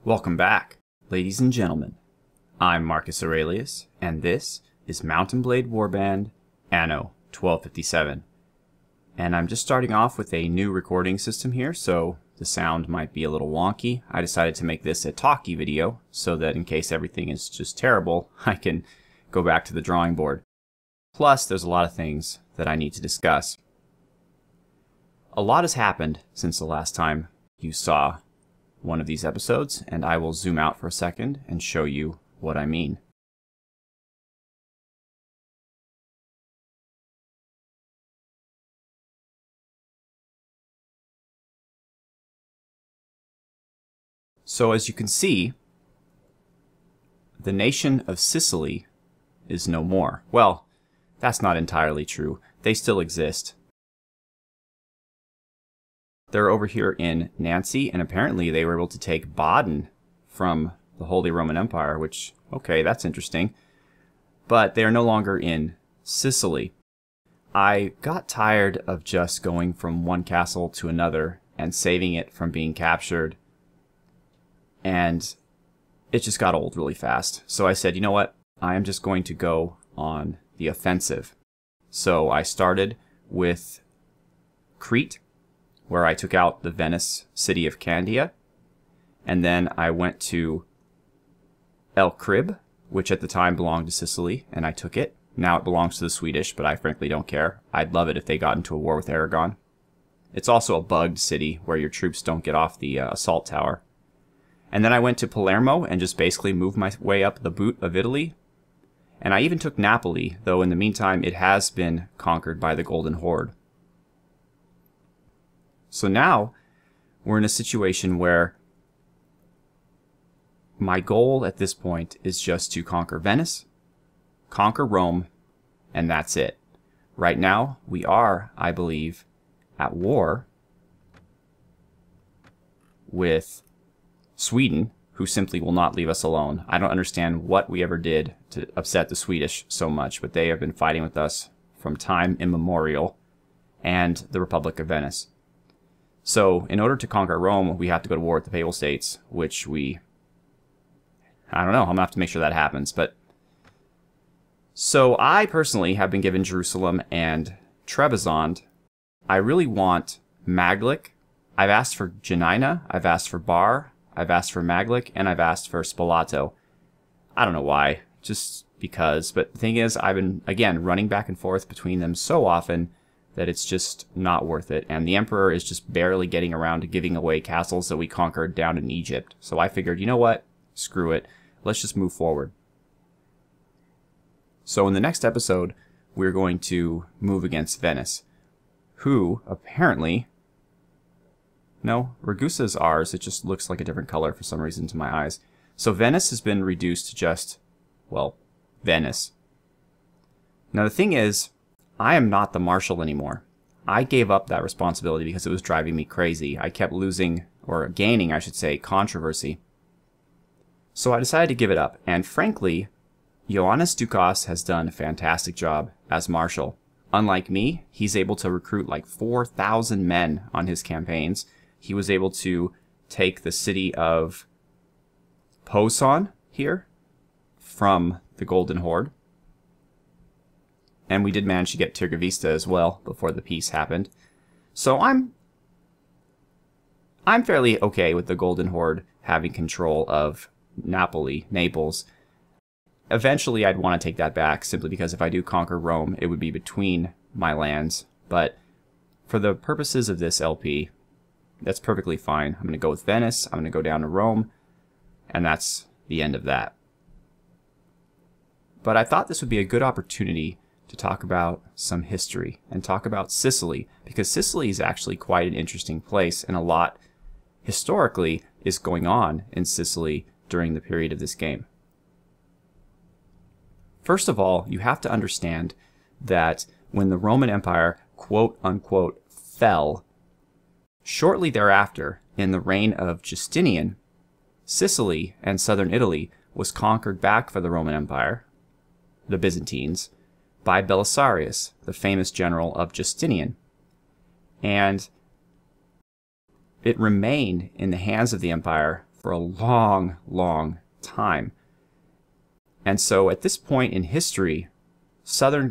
Welcome back, ladies and gentlemen. I'm Marcus Aurelius, and this is Mountain Blade Warband Anno 1257. And I'm just starting off with a new recording system here, so the sound might be a little wonky. I decided to make this a talkie video, so that in case everything is just terrible, I can go back to the drawing board. Plus, there's a lot of things that I need to discuss. A lot has happened since the last time you saw one of these episodes, and I will zoom out for a second and show you what I mean. So as you can see, the nation of Sicily is no more. Well, that's not entirely true. They still exist. They're over here in Nancy, and apparently they were able to take Baden from the Holy Roman Empire, which, okay, that's interesting. But they are no longer in Sicily. I got tired of just going from one castle to another and saving it from being captured, and it just got old really fast. So I said, you know what? I am just going to go on the offensive. So I started with Crete, where I took out the Venice city of Candia, and then I went to El Crib, which at the time belonged to Sicily, and I took it. Now it belongs to the Swedish, but I frankly don't care. I'd love it if they got into a war with Aragon. It's also a bugged city where your troops don't get off the assault tower. And then I went to Palermo and just basically moved my way up the boot of Italy. And I even took Napoli, though in the meantime it has been conquered by the Golden Horde. So now we're in a situation where my goal at this point is just to conquer Venice, conquer Rome, and that's it. Right now we are, I believe, at war with Sweden, who simply will not leave us alone. I don't understand what we ever did to upset the Swedish so much, but they have been fighting with us from time immemorial, and the Republic of Venice. So, in order to conquer Rome, we have to go to war with the Papal States, which I don't know, I'm going to have to make sure that happens, but... So, I personally have been given Jerusalem and Trebizond. I really want Maglik. I've asked for Janina, I've asked for Bar, I've asked for Maglik, and I've asked for Spalato. I don't know why, just because, but the thing is, I've been, again, running back and forth between them so often that it's just not worth it. And the Emperor is just barely getting around to giving away castles that we conquered down in Egypt. So I figured, you know what? Screw it. Let's just move forward. So in the next episode, we're going to move against Venice, who apparently... No, Ragusa's ours. It just looks like a different color for some reason to my eyes. So Venice has been reduced to just, well, Venice. Now the thing is, I am not the marshal anymore. I gave up that responsibility because it was driving me crazy. I kept losing, or gaining, I should say, controversy. So I decided to give it up, and frankly, Ioannis Doukas has done a fantastic job as marshal. Unlike me, he's able to recruit like 4,000 men on his campaigns. He was able to take the city of Poson here from the Golden Horde. And we did manage to get Tirgovista as well before the peace happened. So I'm fairly okay with the Golden Horde having control of Naples. Eventually I'd want to take that back, simply because if I do conquer Rome, it would be between my lands. But for the purposes of this LP, that's perfectly fine. I'm going to go with Venice, I'm going to go down to Rome, and that's the end of that. But I thought this would be a good opportunity to talk about some history and talk about Sicily, because Sicily is actually quite an interesting place, and a lot historically is going on in Sicily during the period of this game. First of all, you have to understand that when the Roman Empire, quote unquote, fell, shortly thereafter, in the reign of Justinian, Sicily and southern Italy was conquered back for the Roman Empire, the Byzantines, by Belisarius, the famous general of Justinian. And it remained in the hands of the empire for a long, long time. And so at this point in history, southern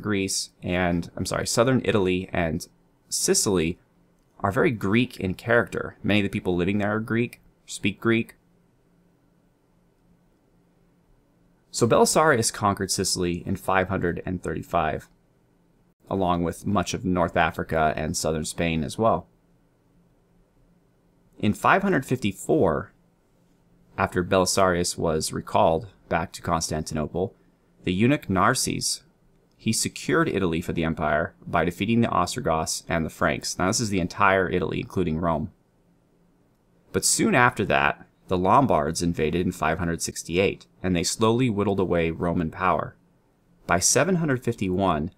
Italy and Sicily are very Greek in character. Many of the people living there are Greek, speak Greek. So Belisarius conquered Sicily in 535, along with much of North Africa and southern Spain as well. In 554, after Belisarius was recalled back to Constantinople, the eunuch Narses, he secured Italy for the empire by defeating the Ostrogoths and the Franks. Now this is the entire Italy, including Rome. But soon after that, the Lombards invaded in 568, and they slowly whittled away Roman power. By 751,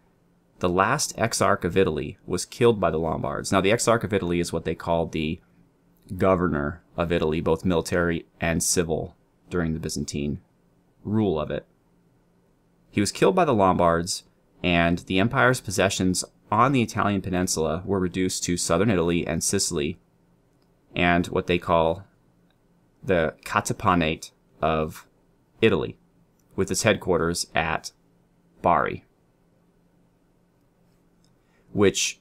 the last exarch of Italy was killed by the Lombards. Now the exarch of Italy is what they called the governor of Italy, both military and civil, during the Byzantine rule of it. He was killed by the Lombards, and the empire's possessions on the Italian peninsula were reduced to southern Italy and Sicily, and what they call the Catapanate of Italy, with its headquarters at Bari, which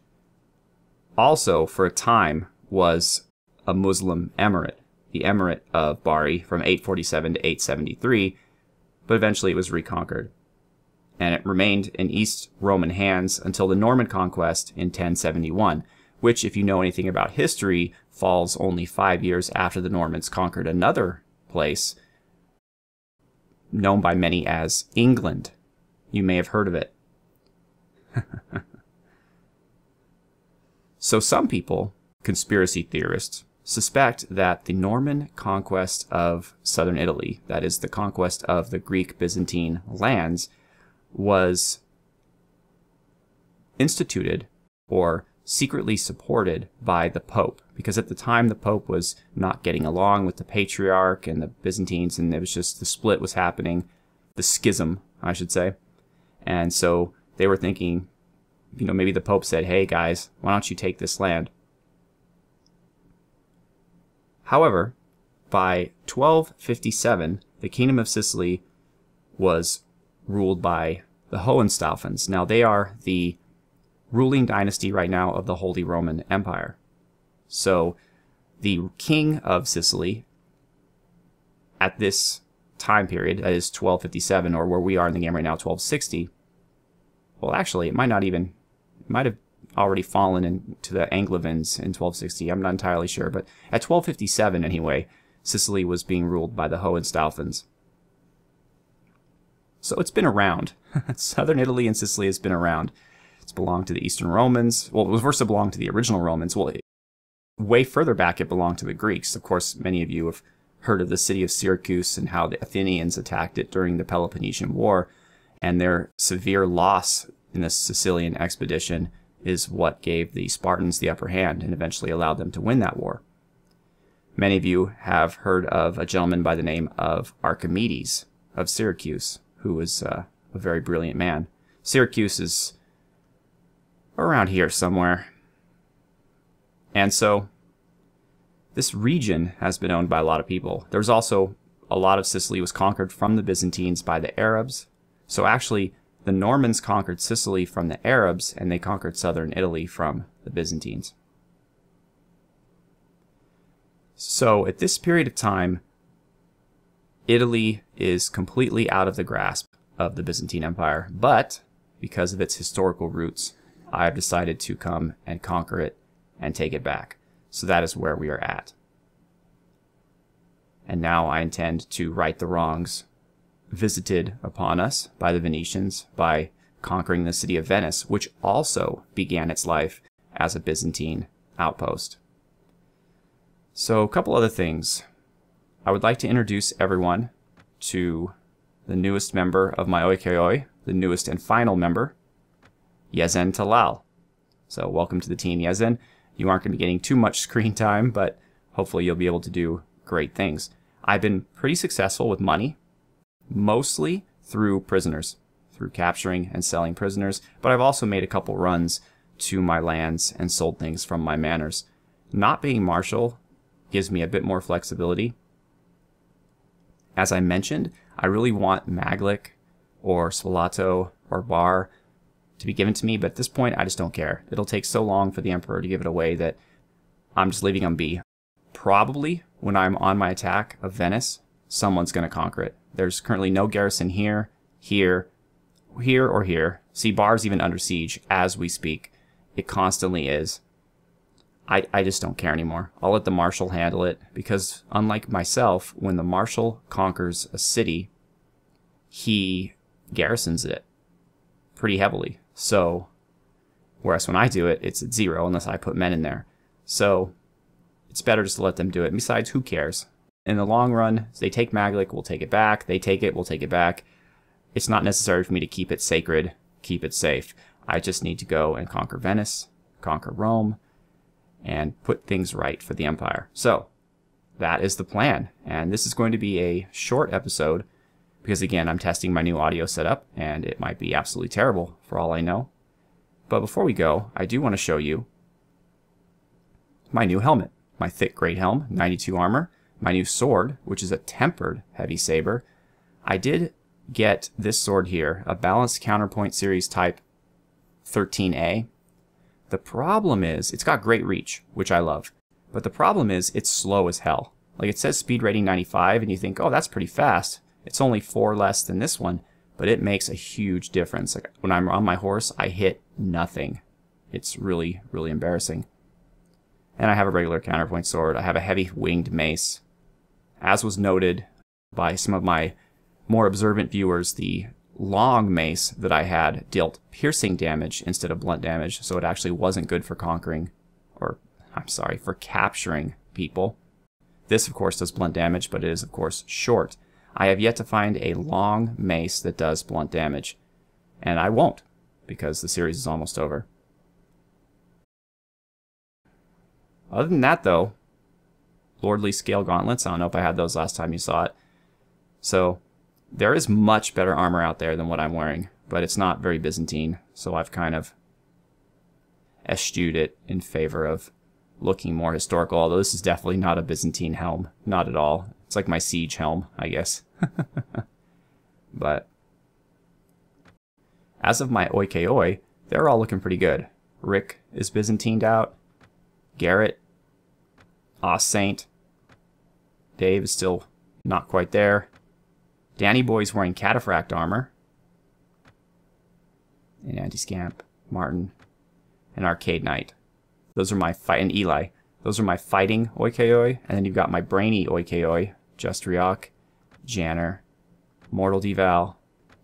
also for a time was a Muslim emirate, the emirate of Bari from 847 to 873, but eventually it was reconquered. And it remained in East Roman hands until the Norman conquest in 1071, which, if you know anything about history, falls only 5 years after the Normans conquered another place known by many as England. You may have heard of it. So some people, conspiracy theorists, suspect that the Norman conquest of southern Italy, that is, the conquest of the Greek Byzantine lands, was instituted or secretly supported by the Pope, because at the time the Pope was not getting along with the Patriarch and the Byzantines, and it was just the split was happening, the schism, I should say. And so they were thinking, maybe the Pope said, hey guys, why don't you take this land? However, by 1257, the Kingdom of Sicily was ruled by the Hohenstaufens. Now, they are the ruling dynasty right now of the Holy Roman Empire. So, the king of Sicily at this time period, that is 1257, or where we are in the game right now, 1260, well, actually, it might have already fallen into the Angevins in 1260. I'm not entirely sure, but at 1257 anyway, Sicily was being ruled by the Hohenstaufens. So it's been around. Southern Italy and Sicily has been around. It's belonged to the Eastern Romans. Well, it was first belonged to the original Romans. Well, way further back, it belonged to the Greeks. Of course, many of you have heard of the city of Syracuse and how the Athenians attacked it during the Peloponnesian War, and their severe loss in the Sicilian expedition is what gave the Spartans the upper hand and eventually allowed them to win that war. Many of you have heard of a gentleman by the name of Archimedes of Syracuse, who was a very brilliant man. Syracuse is around here somewhere. And so this region has been owned by a lot of people. There's also a lot of Sicily was conquered from the Byzantines by the Arabs. So actually, the Normans conquered Sicily from the Arabs, and they conquered southern Italy from the Byzantines. So at this period of time, Italy is completely out of the grasp of the Byzantine Empire, but because of its historical roots, I have decided to come and conquer it and take it back. So that is where we are at. And now I intend to right the wrongs visited upon us by the Venetians by conquering the city of Venice, which also began its life as a Byzantine outpost. So a couple other things. I would like to introduce everyone to the newest member of Rhomaioi, the newest and final member, Yezen Talal. So welcome to the team, Yezen. You aren't going to be getting too much screen time, but hopefully you'll be able to do great things. I've been pretty successful with money, mostly through prisoners, through capturing and selling prisoners, but I've also made a couple runs to my lands and sold things from my manors. Not being marshal gives me a bit more flexibility, As I mentioned, I really want Maglik or Spalato or Bar to be given to me, but at this point, I just don't care. It'll take so long for the Emperor to give it away that I'm just leaving them be. Probably, when I'm on my attack of Venice, someone's going to conquer it. There's currently no garrison here, here, here, or here. See, Bar's even under siege as we speak. It constantly is. I just don't care anymore. I'll let the Marshal handle it, because unlike myself, when the Marshal conquers a city, he garrisons it pretty heavily. So, whereas when I do it, it's at 0 unless I put men in there. So, it's better just to let them do it. And besides, who cares? In the long run, they take Maglik, we'll take it back. They take it, we'll take it back. It's not necessary for me to keep it sacred, keep it safe. I just need to go and conquer Venice, conquer Rome, and put things right for the Empire. So, that is the plan. And this is going to be a short episode, because again, I'm testing my new audio setup, and it might be absolutely terrible for all I know. But before we go, I do want to show you my new helmet. My thick great helm, 92 armor. My new sword, which is a tempered heavy saber. I did get this sword here, a balanced counterpoint series type 13A. The problem is, it's got great reach, which I love. But the problem is, it's slow as hell. Like, it says speed rating 95, and you think, oh, that's pretty fast. It's only 4 less than this one, but it makes a huge difference. Like, when I'm on my horse, I hit nothing. It's really, really embarrassing. And I have a regular counterpoint sword. I have a heavy winged mace. As was noted by some of my more observant viewers, the long mace that I had dealt piercing damage instead of blunt damage, so it actually wasn't good for conquering, or I'm sorry, for capturing people. This, of course, does blunt damage, but it is, of course, short. I have yet to find a long mace that does blunt damage, and I won't, because the series is almost over. Other than that, though, Lordly Scale Gauntlets, I don't know if I had those last time you saw it. So, there is much better armor out there than what I'm wearing, but it's not very Byzantine, so I've kind of eschewed it in favor of looking more historical, although this is definitely not a Byzantine helm. Not at all. It's like my siege helm, I guess. But as of my Oikoi, they're all looking pretty good. Rick is Byzantined out. Garrett, Saint. Dave is still not quite there. Danny Boy's wearing cataphract armor. And Anti-Scamp, Martin, and Arcade Knight. Those are my and Eli. Those are my fighting Oikoi, and then you've got my brainy Oikoi, Justriok, Janner, Mortal Deval,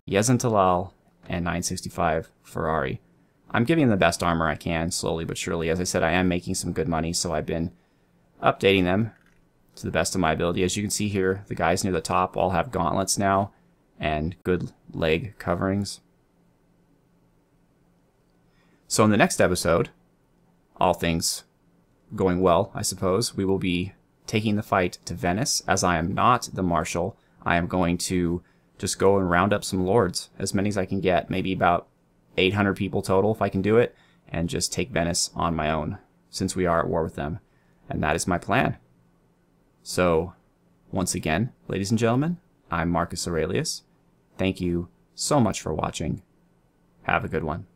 Yezentalal, and 965 Ferrari. I'm giving them the best armor I can, slowly but surely. As I said, I am making some good money, so I've been updating them to the best of my ability. As you can see here, the guys near the top all have gauntlets now and good leg coverings. So in the next episode, all things going well, I suppose, we will be taking the fight to Venice. As I am not the Marshal, I am going to just go and round up some lords, as many as I can get, maybe about 800 people total if I can do it, and just take Venice on my own, since we are at war with them. And that is my plan. So, once again, ladies and gentlemen, I'm Marcus Aurelius. Thank you so much for watching. Have a good one.